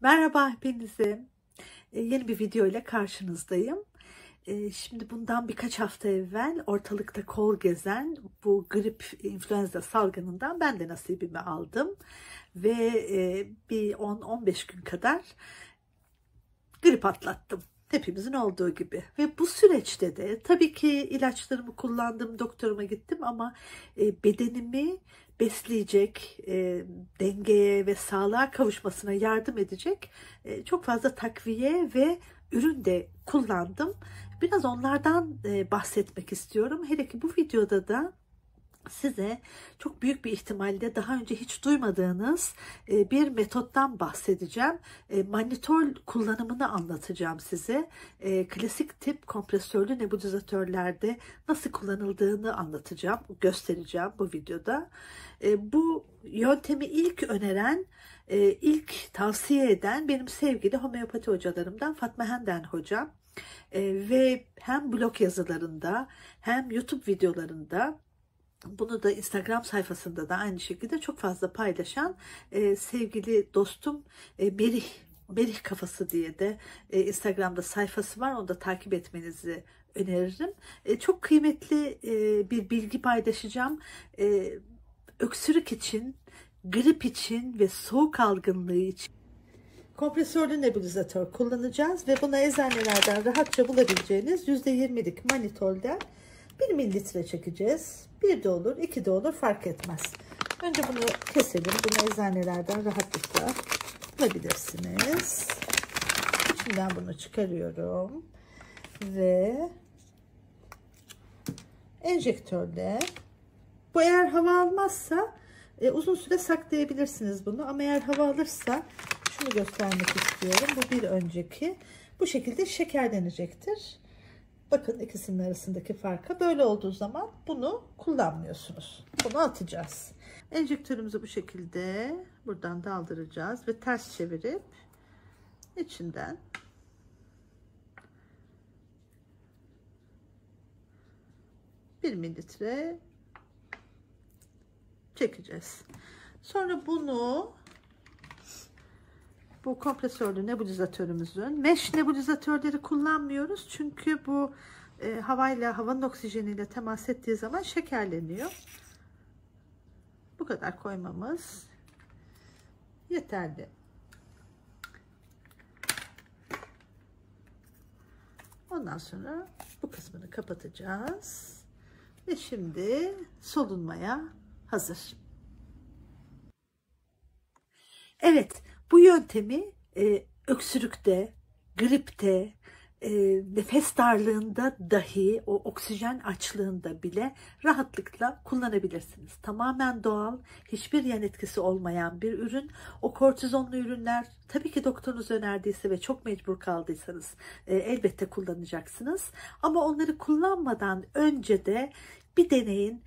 Merhaba hepinize. Yeni bir video ile karşınızdayım. Şimdi bundan birkaç hafta evvel ortalıkta kol gezen bu grip influenza salgınından ben de nasibimi aldım. Ve bir 10-15 gün kadar grip atlattım. Hepimizin olduğu gibi. Ve bu süreçte de tabii ki ilaçlarımı kullandım, doktoruma gittim ama bedenimi besleyecek, dengeye ve sağlığa kavuşmasına yardım edecek çok fazla takviye ve ürün de kullandım. Biraz onlardan bahsetmek istiyorum. Hele ki bu videoda da size çok büyük bir ihtimalle daha önce hiç duymadığınız bir metottan bahsedeceğim. Mannitol kullanımını anlatacağım size. Klasik tip kompresörlü nebulizatörlerde nasıl kullanıldığını anlatacağım, göstereceğim bu videoda. Bu yöntemi ilk öneren, ilk tavsiye eden benim sevgili homeopati hocalarımdan Fatma Henden hocam. Ve hem blog yazılarında hem YouTube videolarında, bunu da Instagram sayfasında da aynı şekilde çok fazla paylaşan sevgili dostum Merih Kafası diye de Instagram'da sayfası var. Onu da takip etmenizi öneririm. Çok kıymetli bir bilgi paylaşacağım. Öksürük için, grip için ve soğuk algınlığı için kompresörlü nebulizatör kullanacağız ve buna eczanelerden rahatça bulabileceğiniz %20'lik mannitolden 1 mililitre çekeceğiz. 1 de olur, 2 de olur, fark etmez. Önce bunu keselim. Bunu eczanelerden rahatlıkla bulabilirsiniz. İçinden bunu çıkarıyorum. Ve enjektörle, bu eğer hava almazsa uzun süre saklayabilirsiniz bunu. Ama eğer hava alırsa, şunu göstermek istiyorum. Bu bir önceki. Bu şekilde şekerlenecektir. Bakın ikisinin arasındaki farka. Böyle olduğu zaman bunu kullanmıyorsunuz. Bunu atacağız. Enjektörümüzü bu şekilde buradan daldıracağız ve ters çevirip içinden bir mililitre çekeceğiz. Sonra bunu bu kompresörlü nebulizatörümüzün, mesh nebulizatörleri kullanmıyoruz çünkü bu havayla, havanın oksijeniyle temas ettiği zaman şekerleniyor. Bu kadar koymamız yeterli. Ondan sonra bu kısmını kapatacağız ve şimdi solunmaya hazır. Evet, bu yöntemi öksürükte, gripte, nefes darlığında dahi, o oksijen açlığında bile rahatlıkla kullanabilirsiniz. Tamamen doğal, hiçbir yan etkisi olmayan bir ürün. O kortizonlu ürünler tabii ki doktorunuz önerdiyse ve çok mecbur kaldıysanız elbette kullanacaksınız. Ama onları kullanmadan önce de bir deneyin.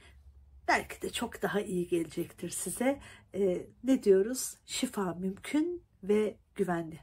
Belki de çok daha iyi gelecektir size. Ne diyoruz? Şifa mümkün ve güvenli.